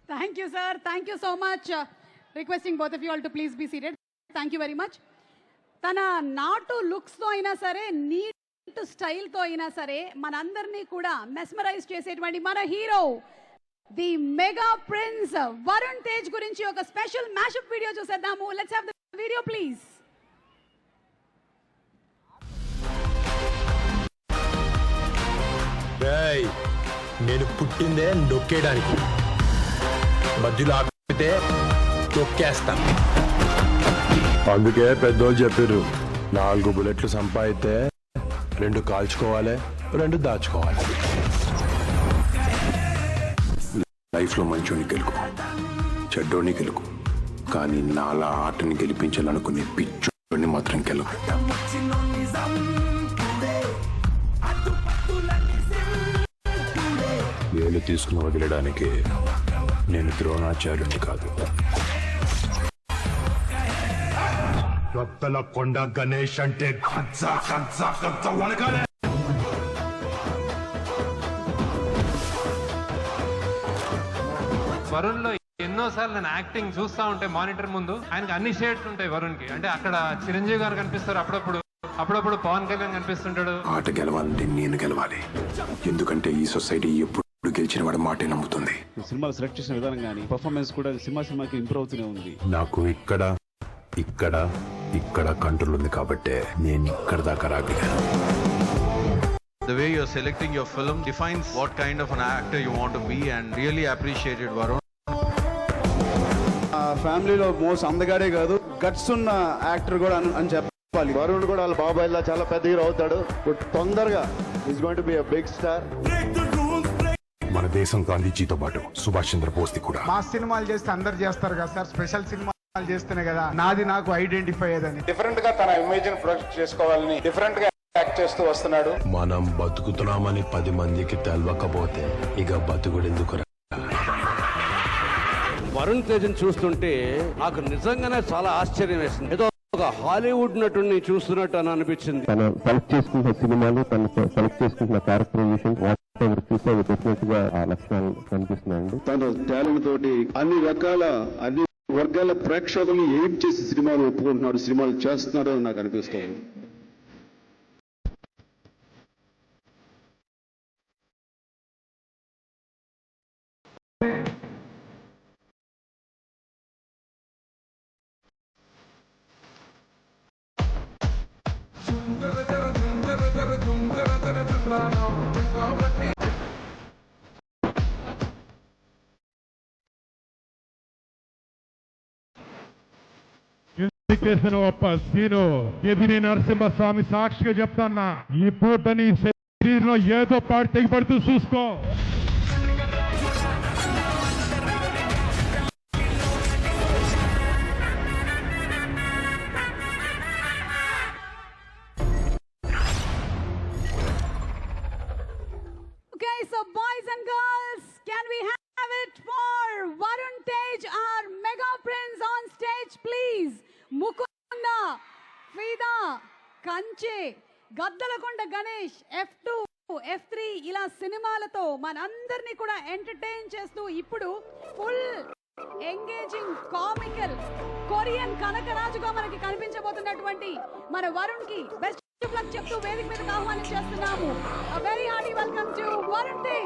Thank you, sir. Thank you so much. Requesting both of you all to please be seated. Thank you very much. తన నాటు లుక్స్తో అయినా సరే, neat స్టైల్తో అయినా సరే మనందరినీ కూడా మెస్మరైజ్ చేసేటువంటి మన hero the mega prince Varun Tej గురించి ఒక స్పెషల్ మ్యాషప్ వీడియో చూసేద్దాము. Let's have the video please. నేను పుట్టిందే నొక్కేయడానికి, మధ్యలో ఆపితే తొక్కేస్తా. అందుకే పెద్దోళ్ళు చెప్పారు, 4 బుల్లెట్లు సంపాదితే 2 కాల్చుకోవాలి, 2 దాచుకోవాలి. లైఫ్లో మంచోని గెలుకు, చెడ్డోని గెలుకు, కానీ నాలా ఆటని గెలిపించాలనుకునే పిచ్చోని మాత్రం గెలుకు. వేలు తీసుకుని వదిలడానికి నేను ద్రోణాచార్యుని కాదు. కొత్తల కొండ గణేష్ అంటే వరుణ్ లో ఎన్నోసార్లు నేను యాక్టింగ్ చూస్తా ఉంటే మానిటర్ ముందు ఆయనకి అన్ని షేడ్స్ ఉంటాయి వరుణ్ కి. అంటే అక్కడ చిరంజీవి గారు కనిపిస్తారు, అప్పుడప్పుడు పవన్ కళ్యాణ్ కనిపిస్తుంటాడు. ఆట గెలవాలంటే నేను గెలవాలి, ఎందుకంటే ఈ సొసైటీ ఎప్పుడు గెలిచిన వాడి మాటే నమ్ముతుంది. సినిమాలు సెలెక్ట్ చేసిన విధానం కానీ పర్ఫార్మెన్స్ కూడా సినిమాకి ఇంప్రూవ్ అవుతూనే ఉంది. నాకు ఇక్కడ కంట్రోల్ ఉంది కాబట్టే నేను ఇక్కడ దాకా రాగలిగాను. The way you're selecting your film defines what kind of an actor you want to be, and really appreciated Varun. ఫ్యామిలీలో మోస్ట్ అందగాడే కాదు, గట్స్ ఉన్న యాక్టర్ కూడా అని చెప్పాలి. వరుణ్ కూడా వాళ్ళ బాబాయ్ లా చాలా పెద్ద హీరో అవుతాడు. తొందరగా is going to be a big star. మన దేశం గాంధీజీతో పాటు సుభాష్ చంద్రబోస్ కూడా మా సినిమాలు చేస్తే అందరు చేస్తారు కదా సార్, స్పెషల్ సినిమాలు చేస్తేనే కదా నాకు ఐడెంటిఫై అయ్యేదని. డిఫరెంట్ గా తన ఇమేజ్ ని ప్రొజెక్ట్ చేసుకోవాలని డిఫరెంట్ గా యాక్ట్ చేస్తూ వస్తున్నాడు. మనం బతుకుతున్నామని 10 మందికి తెలవకపోతే ఇక బతుకుడెందుకు? వరుణ్ తేజ్ని చూస్తుంటే నాకు నిజంగానే చాలా ఆశ్చర్యం వేసింది. ఏదో ఒక హాలీవుడ్ నటుడిని చూస్తున్నట్టు అని అనిపించింది. తను సెలెక్ట్ చేసుకుంటున్న సినిమాలు, తను సెలెక్ట్ చేసుకుంటున్న క్యారెక్టరైజేషన్ చూస్తే డెఫినెట్ గా ఆ లక్షణాలు కనిపిస్తున్నాయండి. తన టాలెంట్ తోటి అన్ని వర్గాల ప్రేక్షకులు ఏం చేసి సినిమాలు ఒప్పుకుంటున్నాడు, సినిమాలు చేస్తున్నాడు అని నాకు అనిపిస్తుంది. సీను కేబిని నరసింహస్వామి సాక్షిగా చెప్తాన్నా, ఈ పూటని శరీరంలో ఏదో పాటు తెగిపడుతూ చూసుకో. Okay, so boys and girls, can we have it for Varun Tej, our mega prince on stage, please? Mukunda, Fida, Kanche, Gaddalakonda Ganesh, F2, F3 ఇలా సినిమాలతో మనందరినీ కూడా ఎంటర్టైన్ చేస్తూ ఇప్పుడు ఫుల్ ఎంగేజింగ్ కామికల్ కొరియన్ కనకరాజుగా మనకి కనిపించబోతున్నటువంటి మన వరుణ్ కి బెస్ట్ ఆఫ్ లక్ చెప్తూ వేదిక మీదకి ఆహ్వానించేస్తున్నాము. A very hearty welcome to Varun Tej.